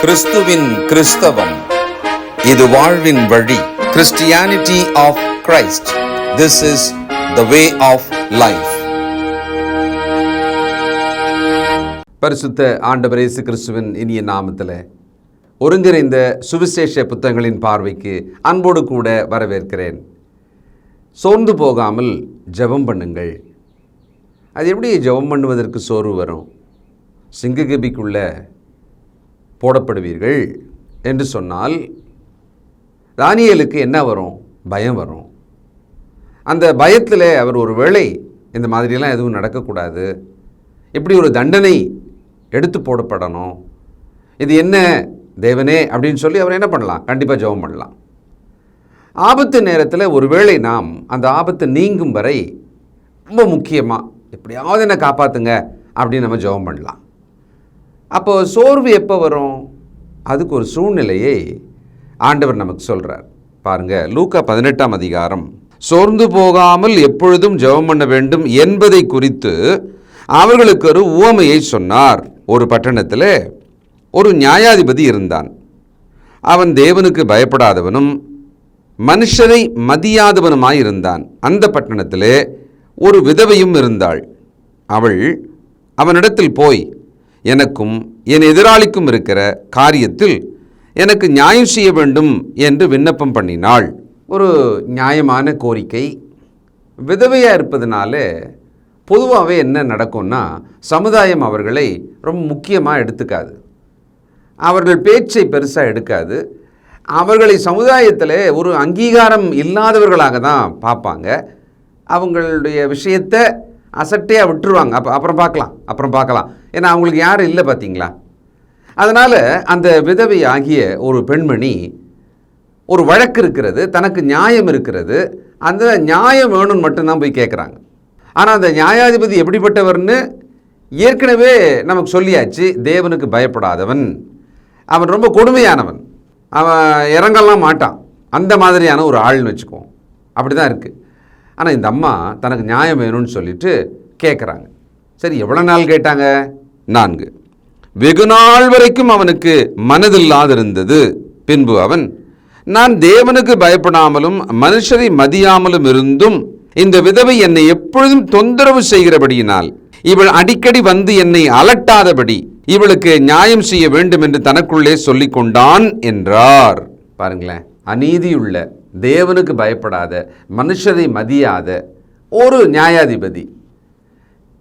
கிறிஸ்துவின் கிறிஸ்தவம், இது வாழ்வின் வழி. Christianity of Christ. This is the way of life. பரிசுத்த ஆண்டவர் இயேசு கிறிஸ்துவின் இனிய நாமத்தில் ஒருங்கிணைந்த சுவிசேஷ புத்தகங்களின் பார்வைக்கு அன்போடு கூட வரவேற்கிறேன். சோர்ந்து போகாமல் ஜெபம் பண்ணுங்கள். அது எப்படி ஜெபம் பண்ணுவதற்கு சோர்வு வரும்? சிங்ககபிக்குள்ளே போடப்படுவீர்கள் என்று சொன்னால் தானியேலுக்கு என்ன வரும்? பயம் வரும். அந்த பயத்தில் அவர் ஒரு வேளை இந்த மாதிரியெல்லாம் எதுவும் நடக்கக்கூடாது, இப்படி ஒரு தண்டனை எடுத்து போடப்படணும், இது என்ன தேவனே அப்படின்னு சொல்லி அவர் என்ன பண்ணலாம்? கண்டிப்பாக ஜெபம் பண்ணலாம். ஆபத்து நேரத்தில் ஒருவேளை நாம் அந்த ஆபத்து நீங்கும் வரை ரொம்ப முக்கியமாக எப்படியாவது என்னை காப்பாற்றுங்க அப்படின்னு நம்ம ஜெபம் பண்ணலாம். அப்போது சோர்வு எப்போ வரும்? அதுக்கு ஒரு சூழ்நிலையை ஆண்டவர் நமக்கு சொல்கிறார். பாருங்கள், லூக்கா 18ஆம் அதிகாரம். சோர்ந்து போகாமல் எப்பொழுதும் ஜெபம் பண்ண வேண்டும் என்பதை குறித்து அவர்களுக்கு ஒரு உவமையை சொன்னார். ஒரு பட்டணத்தில் ஒரு நியாயாதிபதி இருந்தான். அவன் தேவனுக்கு பயப்படாதவனும் மனுஷரை மதியாதவனுமாயிருந்தான். அந்த பட்டணத்திலே ஒரு விதவையும் இருந்தாள். அவள் அவனிடத்தில் போய், எனக்கும் என் எதிராளிக்கும் இருக்கிற காரியத்தில் எனக்கு நியாயம் செய்ய வேண்டும் என்று விண்ணப்பம் பண்ணினாள். ஒரு நியாயமான கோரிக்கை. விதவையாக இருப்பதனால பொதுவாகவே என்ன நடக்கும்னா, சமுதாயம் அவர்களை ரொம்ப முக்கியமாக எடுத்துக்காது, அவர்கள் பேச்சை பெருசாக எடுக்காது, அவர்களை சமுதாயத்தில் ஒரு அங்கீகாரம் இல்லாதவர்களாக தான் பார்ப்பாங்க. அவங்களுடைய விஷயத்தை அசட்டையாக விட்டுருவாங்க. அப்புறம் பார்க்கலாம் ஏன்னா அவங்களுக்கு யாரும் இல்லை பார்த்தீங்களா. அதனால் அந்த விதவை ஆகிய ஒரு பெண்மணி, ஒரு வழக்கு இருக்கிறது, தனக்கு நியாயம் இருக்கிறது, அந்த நியாயம் வேணும்னு மட்டும்தான் போய் கேட்குறாங்க. ஆனால் அந்த நியாயாதிபதி எப்படிப்பட்டவர்னு ஏற்கனவே நமக்கு சொல்லியாச்சு. தேவனுக்கு பயப்படாதவன், அவன் ரொம்ப கொடுமையானவன், அவன் இறங்கலாம் மாட்டான், அந்த மாதிரியான ஒரு ஆள்னு வச்சுக்குவோம். அப்படி தான் இருக்குது. ஆனால் இந்த அம்மா தனக்கு நியாயம் வேணும்னு சொல்லிட்டு கேட்குறாங்க. சரி, எவ்வளோ நாள் கேட்டாங்க? 4. வெகு நாள் வரைக்கும் அவனுக்கு மனதில்லாதிருந்தது. பின்பு அவன், நான் தேவனுக்கு பயப்படாமலும் மனுஷரை மதியாமலும் இருந்தும் இந்த விதவை என்னை எப்பொழுதும் தொந்தரவு செய்கிறபடியினால் இவள் அடிக்கடி வந்து என்னை அலட்டாதபடி இவளுக்கு நியாயம் செய்ய வேண்டும் என்று தனக்குள்ளே சொல்லிக் கொண்டான் என்றார். பாருங்களேன், அநீதியுள்ள, தேவனுக்கு பயப்படாத, மனுஷரை மதியாத ஒரு நியாயாதிபதி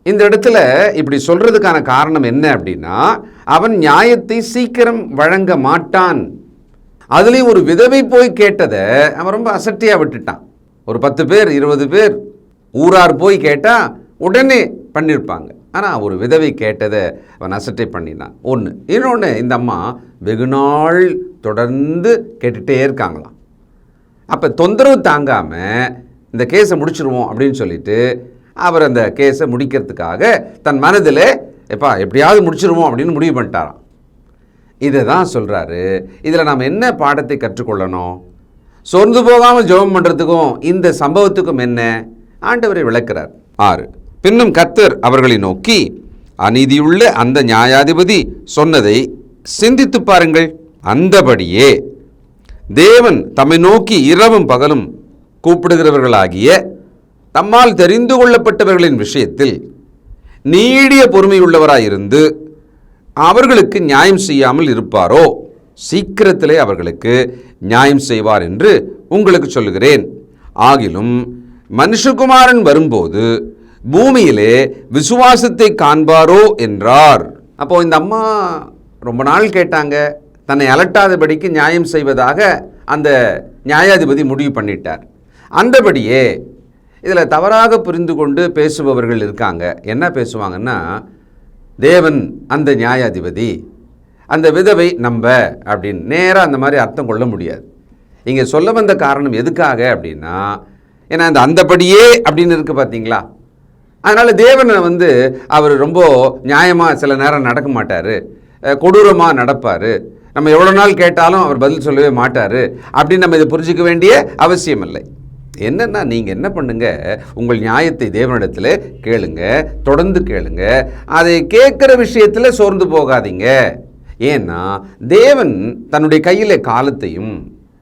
இந்த இடத்துல இப்படி சொல்றதுக்கான காரணம் என்ன அப்படின்னா, அவன் நியாயத்தை சீக்கிரம் வழங்க மாட்டான். அதுலேயும் ஒரு விதவை போய் கேட்டதை அவன் ரொம்ப அசட்டியாக விட்டுட்டான். ஒரு 10 பேர் 20 பேர் ஊரார் போய் கேட்டால் உடனே பண்ணியிருப்பாங்க. ஆனால் ஒரு விதவை கேட்டதை அவன் அசட்டை பண்ணினான். ஒன்று. இன்னொன்று, இந்த அம்மா வெகு நாள் தொடர்ந்து கேட்டுகிட்டே இருக்காங்களாம். அப்போ தொந்தரவு தாங்காமல் இந்த கேஸை முடிச்சிருவோம் அப்படின்னு சொல்லிட்டு அவர் அந்த கேஸை முடிக்கிறதுக்காக தன் மனதில் எப்படியாவது முடிச்சிருவோம் அப்படின்னு முடிவு பண்ணிட்டாராம். இதை தான் சொல்கிறாரு. இதில் நாம் என்ன பாடத்தை கற்றுக்கொள்ளணும்? சோர்ந்து போகாமல் ஜெபம் பண்ணுறதுக்கும் இந்த சம்பவத்துக்கும் என்ன ஆண்டவரை விளக்கிறார். 6. பின்னும் கர்த்தர் அவர்களை நோக்கி, அநீதியுள்ள அந்த நியாயாதிபதி சொன்னதை சிந்தித்து பாருங்கள். அந்தபடியே தேவன் தம்மை நோக்கி இரவும் பகலும் கூப்பிடுகிறவர்களாகிய தம்மால் தெரிந்து கொள்ளப்பட்டவர்களின் விஷயத்தில் நீடிய பொறுமையுள்ளவராயிருந்து அவர்களுக்கு நியாயம் செய்யாமல் இருப்பாரோ? சீக்கிரத்திலே அவர்களுக்கு நியாயம் செய்வார் என்று உங்களுக்கு சொல்லுகிறேன். ஆகிலும் மனுஷகுமாரன் வரும்போது பூமியிலே விசுவாசத்தை காண்பாரோ என்றார். அப்போது இந்த அம்மா ரொம்ப நாள் கேட்டாங்க. தன்னை அலட்டாதபடிக்கு நியாயம் செய்வதாக அந்த நியாயாதிபதி முடிவு பண்ணிட்டார். அந்தபடியே இதில் தவறாக புரிந்து கொண்டு பேசுபவர்கள் இருக்காங்க. என்ன பேசுவாங்கன்னா, தேவன் அந்த நியாயாதிபதி, அந்த விதவை நம்ப அப்படின்னு நேராக அந்த மாதிரி அர்த்தம் கொள்ள முடியாது. இங்கே சொல்ல வந்த காரணம் எதுக்காக அப்படின்னா, ஏன்னா அந்த அந்தபடியே அப்படின்னு இருக்குது பார்த்தீங்களா. அதனால் தேவனை அவர் ரொம்ப நியாயமாக சில நேரம் நடக்க மாட்டார், கொடூரமாக நடப்பார், நம்ம எவ்வளோ நாள் கேட்டாலும் அவர் பதில் சொல்லவே மாட்டார் அப்படின்னு நம்ம இதை புரிஞ்சிக்க வேண்டிய அவசியம் இல்லை. என்னென்னா, நீங்கள் என்ன பண்ணுங்க, உங்கள் நியாயத்தை தேவனிடத்தில் கேளுங்க, தொடர்ந்து கேளுங்க. அதை கேட்குற விஷயத்தில் சோர்ந்து போகாதீங்க. ஏன்னா தேவன் தன்னுடைய கையிலே காலத்தையும்,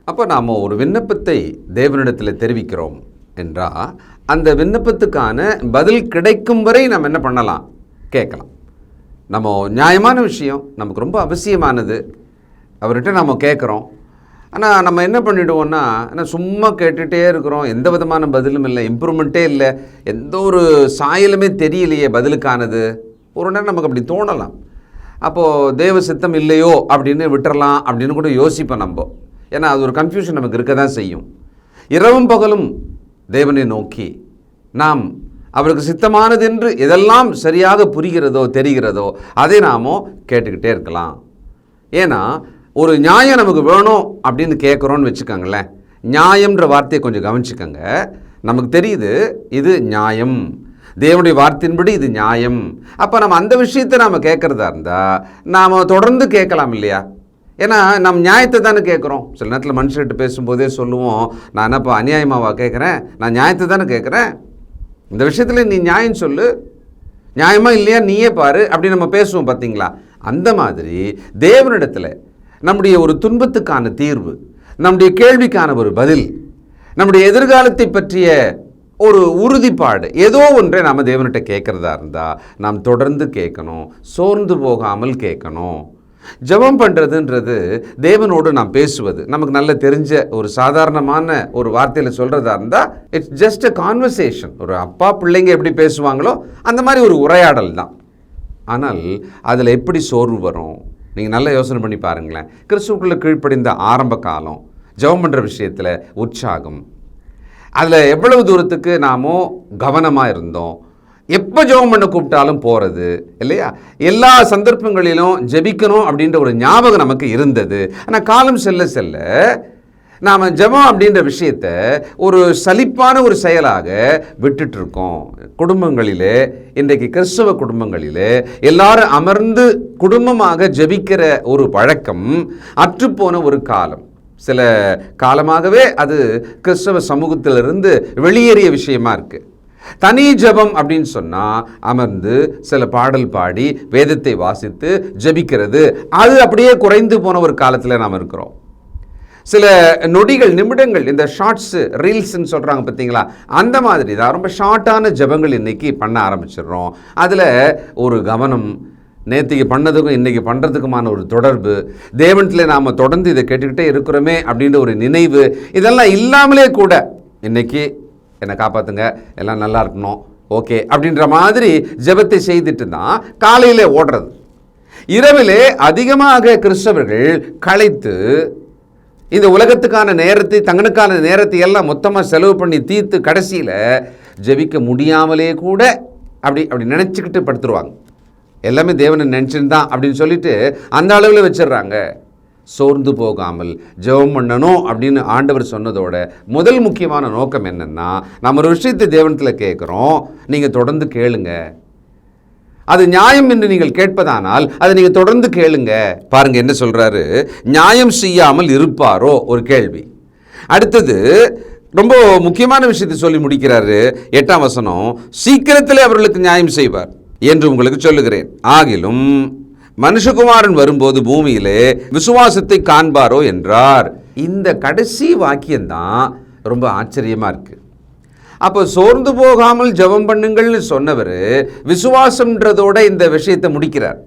அப்போ நாம் ஒரு விண்ணப்பத்தை தேவனிடத்தில் தெரிவிக்கிறோம் என்றால் அந்த விண்ணப்பத்துக்கான பதில் கிடைக்கும் வரை நம்ம என்ன பண்ணலாம்? கேட்கலாம். நம்ம நியாயமான விஷயம், நமக்கு ரொம்ப அவசியமானது, அவர்கிட்ட நம்ம கேட்குறோம். ஆனால் நம்ம என்ன பண்ணிவிடுவோம்னா, சும்மா கேட்டுகிட்டே இருக்கிறோம், எந்த விதமான பதிலும் இல்லை, இம்ப்ரூவ்மெண்ட்டே இல்லை, எந்த ஒரு சாயலுமே தெரியலையே பதிலுக்கானது. ஒரு நேரம் நமக்கு அப்படி தோணலாம். அப்போது தேவ சித்தம் இல்லையோ அப்படின்னு விட்டுறலாம் அப்படின்னு கூட யோசிப்போம் நம்ம. ஏன்னா அது ஒரு கன்ஃபியூஷன் நமக்கு இருக்க தான் செய்யும். இரவும் பகலும் தேவனை நோக்கி நாம் அவருக்கு சித்தமானது என்று எதெல்லாம் சரியாக புரிகிறதோ தெரிகிறதோ அதை நாமோ கேட்டுக்கிட்டே இருக்கலாம். ஏன்னா ஒரு நியாயம் நமக்கு வேணும் அப்படின்னு கேட்குறோன்னு வச்சுக்கோங்களேன். நியாயம்ன்ற வார்த்தையை கொஞ்சம் கவனிச்சுக்கோங்க. நமக்கு தெரியுது இது நியாயம், தேவனுடைய வார்த்தையின்படி இது நியாயம். அப்போ நம்ம அந்த விஷயத்தை நாம் கேட்குறதா இருந்தால் நாம் தொடர்ந்து கேட்கலாம் இல்லையா? ஏன்னா நம்ம நியாயத்தை தானே கேட்குறோம். சில நேரத்தில் மனுஷர்கிட்ட பேசும்போதே சொல்லுவோம், நான் என்னப்பா அநியாயமாவா கேட்குறேன், நான் நியாயத்தை தானே கேட்குறேன், இந்த விஷயத்தில் நீ நியாயம் சொல்லு, நியாயமாக இல்லையா நீயே பாரு அப்படி நம்ம பேசுவோம் பார்த்தீங்களா? அந்த மாதிரி தேவனிடத்தில் நம்முடைய ஒரு துன்பத்துக்கான தீர்வு, நம்முடைய கேள்விக்கான ஒரு பதில், நம்முடைய எதிர்காலத்தை பற்றிய ஒரு உறுதிப்பாடு, ஏதோ ஒன்றை நாம் தேவன்கிட்ட கேட்குறதா இருந்தால் நாம் தொடர்ந்து கேட்கணும், சோர்ந்து போகாமல் கேட்கணும். ஜெபம் பண்ணுறதுன்றது தேவனோடு நாம் பேசுவது. நமக்கு நல்ல தெரிஞ்ச ஒரு சாதாரணமான ஒரு வார்த்தையில் சொல்கிறதா இருந்தால் இட்ஸ் ஜஸ்ட் அ கான்வர்சேஷன். ஒரு அப்பா பிள்ளைங்க எப்படி பேசுவாங்களோ அந்த மாதிரி ஒரு உரையாடல் தான். ஆனால் அதில் எப்படி சோர்வு வரும்? நீங்கள் நல்லா யோசனை பண்ணி பாருங்களேன். கிறிஸ்துவுக்குள்ளே கீழ்ப்படிந்த ஆரம்ப காலம், ஜெபம் பண்ணுற விஷயத்தில் உற்சாகம், அதில் எவ்வளவு தூரத்துக்கு நாமோ கவனமாக இருந்தோம், எப்போ ஜெபம் பண்ண கூப்பிட்டாலும் போகிறது இல்லையா? எல்லா சந்தர்ப்பங்களிலும் ஜெபிக்கணும் அப்படின்ற ஒரு ஞாபகம் நமக்கு இருந்தது. ஆனால் காலம் செல்ல செல்ல நாம் ஜெபம் அப்படின்ற விஷயத்தை ஒரு சலிப்பான ஒரு செயலாக விட்டுட்டு இருக்கோம். குடும்பங்களிலே, இன்றைக்கு கிறிஸ்தவ குடும்பங்களிலே எல்லாரும் அமர்ந்து குடும்பமாக ஜெபிக்கிற ஒரு பழக்கம் அற்றுப்போன ஒரு காலம். சில காலமாகவே அது கிறிஸ்தவ சமூகத்திலிருந்து வெளியேறிய விஷயமா இருக்குது. தனி ஜெபம் அப்படின்னு சொன்னால் அமர்ந்து சில பாடல் பாடி வேதத்தை வாசித்து ஜெபிக்கிறது, அது அப்படியே குறைந்து போன ஒரு காலத்தில் நாம் இருக்கிறோம். சில நொடிகள், நிமிடங்கள், இந்த ஷார்ட்ஸு, ரீல்ஸ்ன்னு சொல்கிறாங்க பார்த்தீங்களா, அந்த மாதிரி தான் ரொம்ப ஷார்ட்டான ஜெபங்கள் இன்றைக்கி பண்ண ஆரம்பிச்சிடுறோம். அதில் ஒரு கவனம், நேற்றுக்கு பண்ணதுக்கும் இன்றைக்கி பண்ணுறதுக்குமான ஒரு தொடர்பு, தேவனத்தில் நாம் தொடர்ந்து இதை கேட்டுக்கிட்டே இருக்கிறோமே அப்படின்ற ஒரு நினைவு, இதெல்லாம் இல்லாமலே கூட இன்றைக்கி என்னை காப்பாற்றுங்க, எல்லாம் நல்லா இருக்கணும், ஓகே அப்படின்ற மாதிரி ஜெபத்தை செய்துட்டு தான் காலையில் ஓடுறது. இரவிலே அதிகமாக கிறிஸ்தவர்கள் களைத்து இந்த உலகத்துக்கான நேரத்தை, தங்களுக்கான நேரத்தை எல்லாம் மொத்தமாக செலவு பண்ணி தீர்த்து கடைசியில் ஜெபிக்க முடியாமலே கூட அப்படி நினச்சிக்கிட்டு படுத்துருவாங்க. எல்லாமே தேவனை நினச்சின்னு தான் அப்படின்னு சொல்லிட்டு அந்த அளவில் வச்சிடுறாங்க. சோர்ந்து போகாமல் ஜெபம் பண்ணணும் அப்படின்னு ஆண்டவர் சொன்னதோட முதல் முக்கியமான நோக்கம் என்னென்னா, நம்ம ஒரு விஷயத்தை தேவனத்தில் கேட்குறோம், நீங்கள் தொடர்ந்து கேளுங்க. அது நியாயம் என்று நீங்கள் கேட்பதானால் அதை நீங்கள் தொடர்ந்து கேளுங்க. பாருங்கள் என்ன சொல்கிறாரு, நியாயம் செய்யாமல் இருப்பாரோ ஒரு கேள்வி. அடுத்தது ரொம்ப முக்கியமான விஷயத்தை சொல்லி முடிக்கிறாரு. 8ஆம் வசனம், சீக்கிரத்திலே அவர்களுக்கு நியாயம் செய்வார் என்று உங்களுக்கு சொல்லுகிறேன், ஆகிலும் மனுஷகுமாரன் வரும்போது பூமியிலே விசுவாசத்தை காண்பாரோ என்றார். இந்த கடைசி வாக்கியம்தான் ரொம்ப ஆச்சரியமாக இருக்குது. அப்போ சோர்ந்து போகாமல் ஜெபம் பண்ணுங்கள்னு சொன்னவர் விசுவாசம்ன்றதோட இந்த விஷயத்தை முடிக்கிறார்.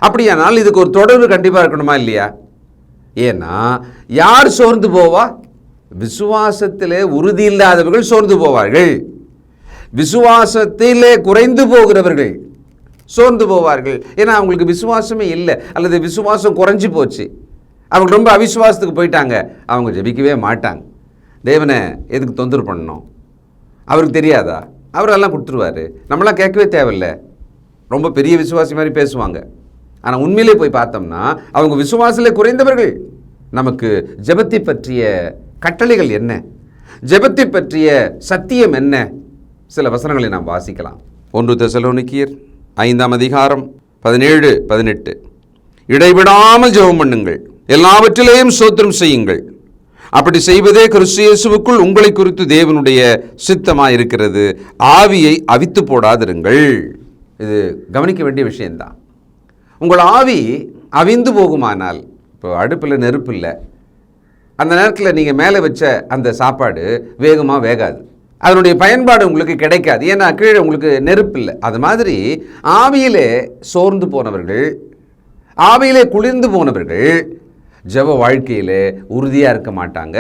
அப்படியானால் இதுக்கு ஒரு தொடர்பு கண்டிப்பாக இருக்கணுமா இல்லையா? ஏன்னா யார் சோர்ந்து போவா? விசுவாசத்திலே உறுதி இல்லாதவர்கள் சோர்ந்து போவார்கள். விசுவாசத்திலே குறைந்து போகிறவர்கள் சோர்ந்து போவார்கள். ஏன்னா அவங்களுக்கு விசுவாசமே இல்லை, அல்லது விசுவாசம் குறைஞ்சி போச்சு, அவங்க ரொம்ப அவிசுவாசத்துக்கு போயிட்டாங்க, அவங்க ஜெபிக்கவே மாட்டாங்க. தேவனை எதுக்கு தொந்தரவு பண்ணணும்? அவருக்கு தெரியாதா? அவரெல்லாம் கொடுத்துருவார், நம்மளாம் கேட்கவே தேவையில்லை. ரொம்ப பெரிய விசுவாசி மாதிரி பேசுவாங்க. ஆனால் உண்மையிலே போய் பார்த்தோம்னா அவங்க விசுவாசத்திலே குறைந்தவர்கள். நமக்கு ஜெபத்தை பற்றிய கட்டளைகள் என்ன, ஜெபத்தை பற்றிய சத்தியம் என்ன? சில வசனங்களை நாம் வாசிக்கலாம். 1 தெசலோனிக்கேயர் 5ஆம் அதிகாரம் 17, 18. இடைவிடாமல் ஜெபம் பண்ணுங்கள், எல்லாவற்றிலேயும் ஸ்தோத்திரம் செய்யுங்கள், அப்படி செய்வதே கிறிஸ்து இயேசுவுக்குள் உங்களை குறித்து தேவனுடைய சித்தமாக இருக்கிறது, ஆவியை அவித்து போடாதிருங்கள். இது கவனிக்க வேண்டிய விஷயம்தான். உங்கள் ஆவி அவிந்து போகுமானால், இப்போ அடுப்பில் நெருப்பு இல்லை, அந்த நேரத்தில் நீங்கள் மேலே வச்ச அந்த சாப்பாடு வேகமாக வேகாது, அதனுடைய பயன்பாடு உங்களுக்கு கிடைக்காது, ஏன்னா கீழே உங்களுக்கு நெருப்பு இல்லை. அது மாதிரி ஆவியிலே சோர்ந்து போனவர்கள், ஆவியிலே குளிர்ந்து போனவர்கள் ஜெப வாழ்க்கையில் உறுதியாக இருக்க மாட்டாங்க.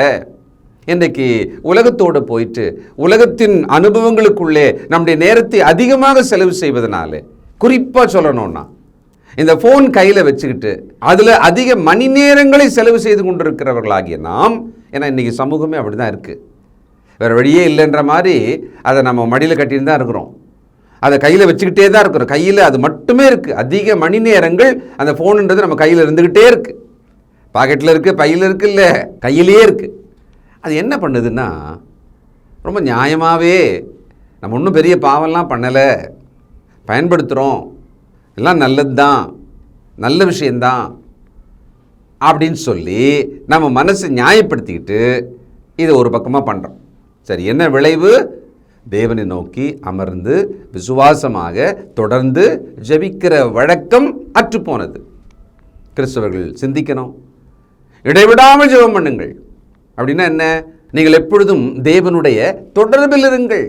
இன்றைக்கு உலகத்தோடு போயிட்டு உலகத்தின் அனுபவங்களுக்குள்ளே நம்முடைய நேரத்தை அதிகமாக செலவு செய்வதனால, குறிப்பாக சொல்லணும்னா இந்த ஃபோன் கையில் வச்சுக்கிட்டு அதில் அதிக மணி நேரங்களை செலவு செய்து கொண்டிருக்கிறவர்களாகிய நாம், ஏன்னா இன்றைக்கி சமூகமே அப்படி தான் இருக்குது, வேறு வழியே இல்லைன்ற மாதிரி அதை நம்ம மடியில் கட்டின்னு தான் இருக்கிறோம், அதை கையில் வச்சுக்கிட்டே தான் இருக்கிறோம், கையில் அது மட்டுமே இருக்குது. அதிக மணி நேரங்கள் அந்த ஃபோனுன்றது நம்ம கையில் இருந்துக்கிட்டே இருக்குது, பாக்கெட்டில் இருக்குது, பையில் இருக்குது, இல்லை கையிலேயே இருக்குது. அது என்ன பண்ணுதுன்னா, ரொம்ப நியாயமாகவே நம்ம ஒன்றும் பெரிய பாவம்லாம் பண்ணலை, பயன்படுத்துகிறோம், எல்லாம் நல்லது தான், நல்ல விஷயந்தான் அப்படின்னு சொல்லி நம்ம மனசை நியாயப்படுத்திக்கிட்டு இதை ஒரு பக்கமாக பண்ணுறோம். சரி, என்ன விளைவு? தேவனை நோக்கி அமர்ந்து விசுவாசமாக தொடர்ந்து ஜெபிக்கிற வழக்கம் அற்றுப்போனது. கிறிஸ்தவர்கள் சிந்திக்கணும். இடைவிடாமல் ஜெபம் பண்ணுங்கள் அப்படின்னா என்ன? நீங்கள் எப்பொழுதும் தேவனுடைய தொடர்பில் இருங்கள்.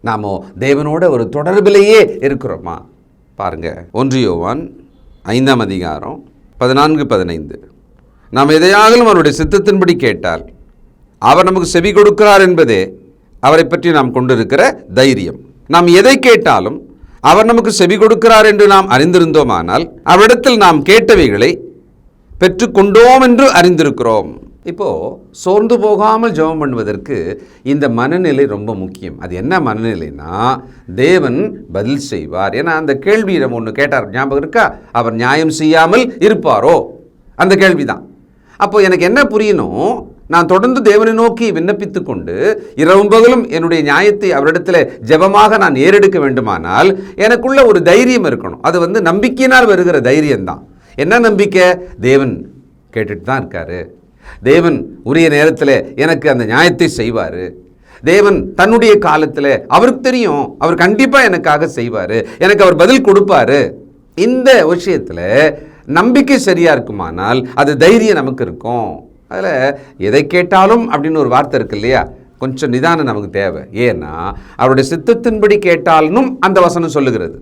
நாமோ தேவனோட ஒரு தொடர்பிலேயே இருக்கிறோமா? பாருங்க, 1 யோவான் 5ஆம் அதிகாரம் 14-15. நாம் எதையாகலும் அவருடைய சித்தத்தின்படி கேட்டால் அவர் நமக்கு செவி கொடுக்கிறார் என்பதே அவரை பற்றி நாம் கொண்டிருக்கிற தைரியம். நாம் எதை கேட்டாலும் அவர் நமக்கு செவி கொடுக்கிறார் என்று நாம் அறிந்திருந்தோமானால் அவரிடத்தில் நாம் கேட்டவைகளை பெற்றுக்கொண்டோம் என்று அறிந்திருக்கிறோம். இப்போது சோர்ந்து போகாமல் ஜெபம் பண்ணுவதற்கு இந்த மனநிலை ரொம்ப முக்கியம். அது என்ன மனநிலைனா, தேவன் பதில் செய்வார். ஏன்னா அந்த கேள்வி நம்ம ஒன்று கேட்டார், ஞாபகம் இருக்கா? அவர் நியாயம் செய்யாமல் இருப்பாரோ? அந்த கேள்வி தான். அப்போ எனக்கு என்ன புரியணும், நான் தொடர்ந்து தேவனை நோக்கி விண்ணப்பித்து கொண்டு இரவும் பகலும் என்னுடைய நியாயத்தை அவரிடத்தில் ஜெபமாக நான் ஏறெடுக்க வேண்டுமானால் எனக்குள்ள ஒரு தைரியம் இருக்கணும். அது நம்பிக்கையினால் வருகிற தைரியம்தான். என்ன நம்பிக்கை? தேவன் கேட்டுட்டு தான் இருக்காரு, தேவன் உரிய நேரத்தில் எனக்கு அந்த நியாயத்தை செய்வார், தேவன் தன்னுடைய காலத்தில் அவருக்கு தெரியும், அவர் கண்டிப்பாக எனக்காக செய்வார், எனக்கு அவர் பதில் கொடுப்பாரு. இந்த விஷயத்தில் நம்பிக்கை சரியாக இருக்குமானால் அது தைரியம் நமக்கு இருக்கும். அதில் எதை கேட்டாலும் அப்படின்னு ஒரு வார்த்தை இருக்கு இல்லையா, கொஞ்சம் நிதானம் நமக்கு தேவை. ஏன்னா அவருடைய சித்தத்தின்படி கேட்டாலும் அந்த வசனம் சொல்லுகிறது.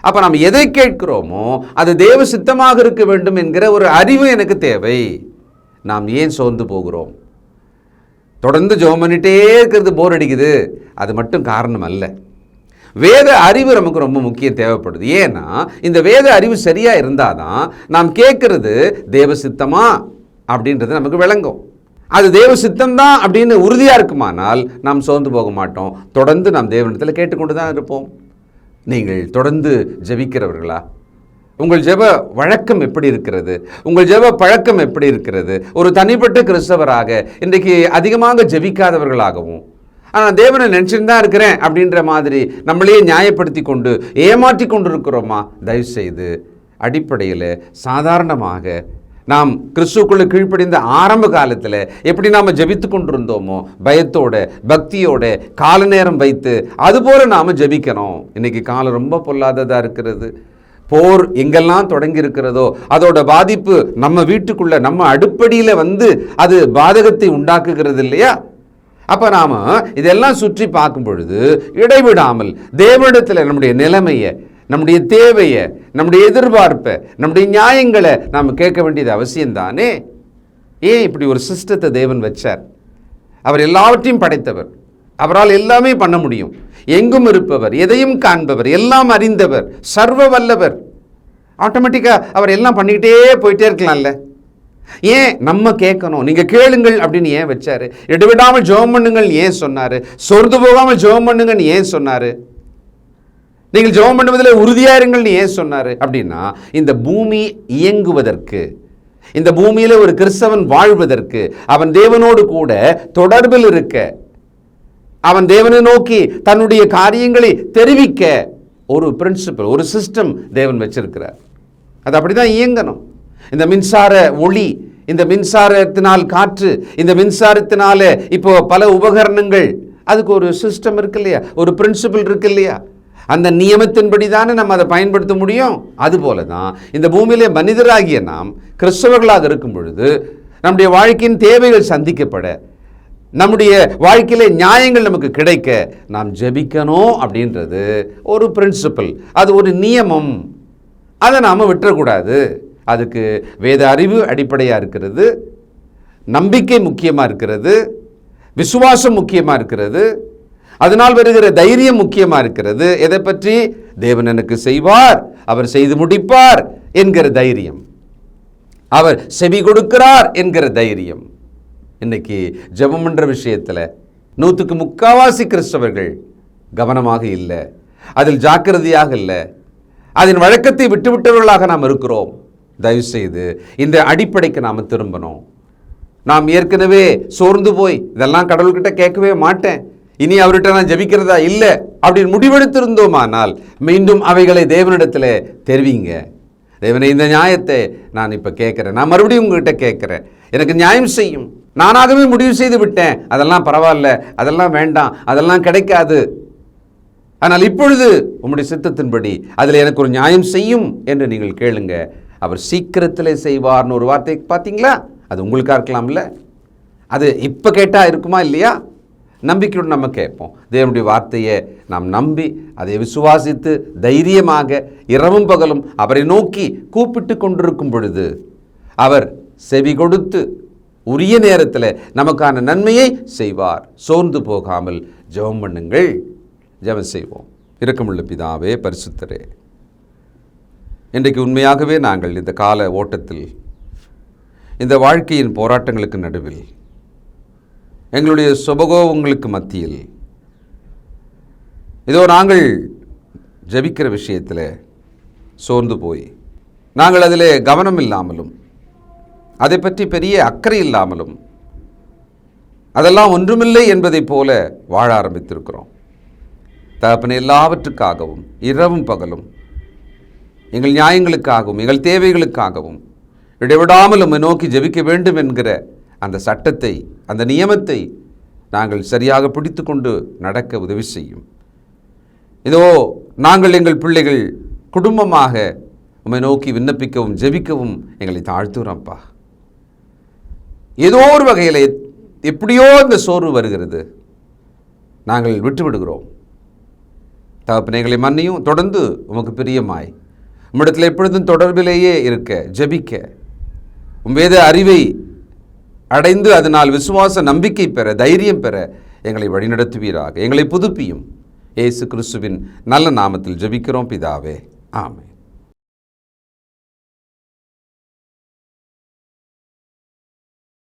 அப்போ நம்ம எதை கேட்கிறோமோ அது தேவ சித்தமாக இருக்க வேண்டும் என்கிற ஒரு அறிவு எனக்கு தேவை. நாம் ஏன் சோர்ந்து போகிறோம்? தொடர்ந்து ஜெபம் பண்ணிட்டே இருக்கிறது போர் அடிக்குது, அது மட்டும் காரணம் அல்ல. வேத அறிவு நமக்கு ரொம்ப முக்கியம் தேவைப்படுது. ஏன்னா இந்த வேத அறிவு சரியாக இருந்தால் தான் நாம் கேட்கறது தேவ சித்தமா அப்படின்றது நமக்கு விளங்கும். அது தேவ சித்தம்தான் அப்படின்னு உறுதியாக இருக்குமானால் நாம் சோர்ந்து போக மாட்டோம். தொடர்ந்து நாம் தேவனிடத்தில் கேட்டுக்கொண்டு தான் இருப்போம். நீங்கள் தொடர்ந்து ஜெபிக்கிறவர்களா? உங்கள் ஜெப வழக்கம் எப்படி இருக்கிறது? உங்கள் ஜெப பழக்கம் எப்படி இருக்கிறது? ஒரு தனிப்பட்ட கிறிஸ்தவராக இன்றைக்கு அதிகமாக ஜெபிக்காதவர்களாகவும், ஆனால் தேவனை நினச்சிட்டு தான் இருக்கிறேன் அப்படின்ற மாதிரி நம்மளையே நியாயப்படுத்தி கொண்டு ஏமாற்றி கொண்டு இருக்கிறோமா? தயவுசெய்து அடிப்படையில் சாதாரணமாக நாம் கிறிஸ்துவுக்குள்ள கீழ்ப்படிந்த ஆரம்ப காலத்தில் எப்படி நாம் ஜெபித்து கொண்டிருந்தோமோ, பயத்தோட பக்தியோட கால நேரம் வைத்து அதுபோல் நாம் ஜெபிக்கணும். இன்றைக்கி காலம் ரொம்ப பொல்லாததாக இருக்கிறது. போர் எங்கெல்லாம் தொடங்கி இருக்கிறதோ அதோட பாதிப்பு நம்ம வீட்டுக்குள்ள நம்ம அடுப்படியில் அது பாதகத்தை உண்டாக்குகிறது இல்லையா? அப்போ நாம் இதெல்லாம் சுற்றி பார்க்கும் பொழுது இடைவிடாமல் தேவனிடத்தில் நம்முடைய நிலைமையை, நம்முடைய தேவையை, நம்முடைய எதிர்பார்ப்பை, நம்முடைய நியாயங்களை நாம் கேட்க வேண்டியது அவசியம்தானே? ஏன் இப்படி ஒரு சிஸ்டத்தை தேவன் வச்சார்? அவர் எல்லாவற்றையும் படைத்தவர், அவரால் எல்லாமே பண்ண முடியும், எங்கும் இருப்பவர், எதையும் காண்பவர், எல்லாம் அறிந்தவர், சர்வ வல்லவர். ஆட்டோமேட்டிக்காக அவர் எல்லாம் பண்ணிக்கிட்டே போயிட்டே இருக்கலாம்ல. ஏன் நம்ம கேட்கணும்? நீங்கள் கேளுங்கள் அப்படின்னு ஏன் வச்சாரு? இடைவிடாமல் ஜெபம் பண்ணுங்கள் ஏன் சொன்னார்? சொர்ந்து போகாமல் ஜெபம் பண்ணுங்கன்னு ஏன் சொன்னார்? நீங்கள் ஜெபம் பண்ணுவதில் உறுதியாக இருங்கள்னு ஏன் சொன்னார்? அப்படின்னா இந்த பூமி இயங்குவதற்கு, இந்த பூமியில் ஒரு கிறிஸ்தவன் வாழ்வதற்கு, அவன் தேவனோடு கூட தொடர்பில் இருக்க, அவன் தேவனை நோக்கி தன்னுடைய காரியங்களை தெரிவிக்க ஒரு பிரின்சிபல், ஒரு சிஸ்டம் தேவன் வச்சிருக்கிறார். அது அப்படி தான் இயங்கணும். இந்த மின்சார ஒளி, இந்த மின்சாரத்தினால் காற்று, இந்த மின்சாரத்தினால இப்போ பல உபகரணங்கள், அதுக்கு ஒரு சிஸ்டம் இருக்கு இல்லையா, ஒரு பிரின்சிபல் இருக்கு இல்லையா? அந்த நியமத்தின்படி தானே நம்ம அதை பயன்படுத்த முடியும். அதுபோல தான் இந்த பூமியிலே மனிதராகிய நாம் கிறிஸ்தவர்களாக இருக்கும் பொழுது நம்முடைய வாழ்க்கையின் தேவைகள் சந்திக்கப்பட, நம்முடைய வாழ்க்கையிலே நியாயங்கள் நமக்கு கிடைக்க நாம் ஜெபிக்கணும் அப்படின்றது ஒரு பிரின்சிபல், அது ஒரு நியமம். அதை நாம் விட்டுறக்கூடாது. அதுக்கு வேத அறிவு அடிப்படையாக இருக்கிறது, நம்பிக்கை முக்கியமாக இருக்கிறது, விசுவாசம் முக்கியமாக இருக்கிறது, அதனால் வருகிற தைரியம் முக்கியமாக இருக்கிறது. எதை பற்றி? தேவன் எனக்கு செய்வார், அவர் செய்து முடிப்பார் என்கிற தைரியம், அவர் செவி கொடுக்கிறார் என்கிற தைரியம். இன்னைக்கு ஜெபம் என்ற விஷயத்தில் 100க்கு 3/4 கிறிஸ்தவர்கள் கவனமாக இல்லை, அதில் ஜாக்கிரதையாக இல்லை, அதன் வழக்கத்தை விட்டுவிட்டவர்களாக நாம் இருக்கிறோம். தயவுசெய்து இந்த அடிப்படைக்கு நாம் திரும்பணும். நாம் ஏற்கனவே சோர்ந்து போய் இதெல்லாம் கடவுள்கிட்ட கேட்கவே மாட்டேன், இனி அவர்கிட்ட நான் ஜெபிக்கிறதா இல்லை அப்படின்னு முடிவெடுத்திருந்தோமானால் மீண்டும் அவைகளை தேவனிடத்தில் தெரிவிங்க. தேவனை, இந்த நியாயத்தை நான் இப்போ கேட்குறேன், நான் மறுபடியும் உங்ககிட்ட கேட்குறேன், எனக்கு நியாயம் செய்யும். நானாகவே முடிவு செய்து விட்டேன், அதெல்லாம் பரவாயில்ல, அதெல்லாம் வேண்டாம், அதெல்லாம் கிடைக்காது. ஆனால் இப்பொழுது உம்முடைய சித்தத்தின்படி அதில் எனக்கு ஒரு நியாயம் செய்யும் என்று நீங்கள் கேளுங்க. அவர் சீக்கிரத்தில் செய்வார்னு ஒரு வார்த்தை பார்த்தீங்களா? அது உங்களுக்காக இருக்கலாம்ல, அது இப்போ கேட்டால் இருக்குமா இல்லையா? நம்பிக்கையுடன் நம்ம கேட்போம். தேவனுடைய வார்த்தையை நாம் நம்பி அதை விசுவாசித்து தைரியமாக இரவும் பகலும் அவரை நோக்கி கூப்பிட்டு கொண்டிருக்கும் பொழுது அவர் செவி கொடுத்து உரிய நேரத்தில் நமக்கான நன்மையை செய்வார். சோர்ந்து போகாமல் ஜெபம் பண்ணுங்கள். ஜெபம் செய்வோம். இரக்கமுள்ள பிதாவே, பரிசுத்தரே, இன்றைக்கு உண்மையாகவே நாங்கள் இந்த கால ஓட்டத்தில், இந்த வாழ்க்கையின் போராட்டங்களுக்கு நடுவில், எங்களுடைய சுபகோபங்களுக்கு மத்தியில் இதோ நாங்கள் ஜெபிக்கிற விஷயத்தில் சோர்ந்து போய் நாங்கள் அதில் கவனம் இல்லாமலும் அதை பற்றி பெரிய அக்கறை இல்லாமலும் அதெல்லாம் ஒன்றுமில்லை என்பதைப் போல வாழ ஆரம்பித்திருக்கிறோம். தகப்பனே, எல்லாவற்றுக்காகவும் இரவும் பகலும் எங்கள் நியாயங்களுக்காகவும் எங்கள் தேவைகளுக்காகவும் இடைவிடாமல் உம்மை நோக்கி ஜெபிக்க வேண்டும் என்கிற அந்த சட்டத்தை, அந்த நியமத்தை நாங்கள் சரியாக பிடித்து கொண்டு நடக்க உதவி செய்யும். இதோ நாங்கள் எங்கள் பிள்ளைகள் குடும்பமாக உம்மை நோக்கி விண்ணப்பிக்கவும் ஜெபிக்கவும் எங்களை தாழ்த்துகிறோம்ப்பா. ஏதோ ஒரு வகையில் எப்படியோ இந்த சோர்வு வருகிறது, நாங்கள் விட்டுவிடுகிறோம். தகப்பனே, எங்களை மன்னியும். தொடர்ந்து உமக்கு பிரியமாய் உம்மிடத்தில் எப்பொழுதும் தொடர்பிலேயே இருக்க, ஜெபிக்க, உம் வேத அறிவை அடைந்து அதனால் விசுவாச நம்பிக்கை பெற, தைரியம் பெற எங்களை வழிநடத்துவீராக. எங்களை புதுப்பியும். இயேசு கிறிஸ்துவின் நல்ல நாமத்தில் ஜெபிக்கிறோம் பிதாவே, ஆமென்.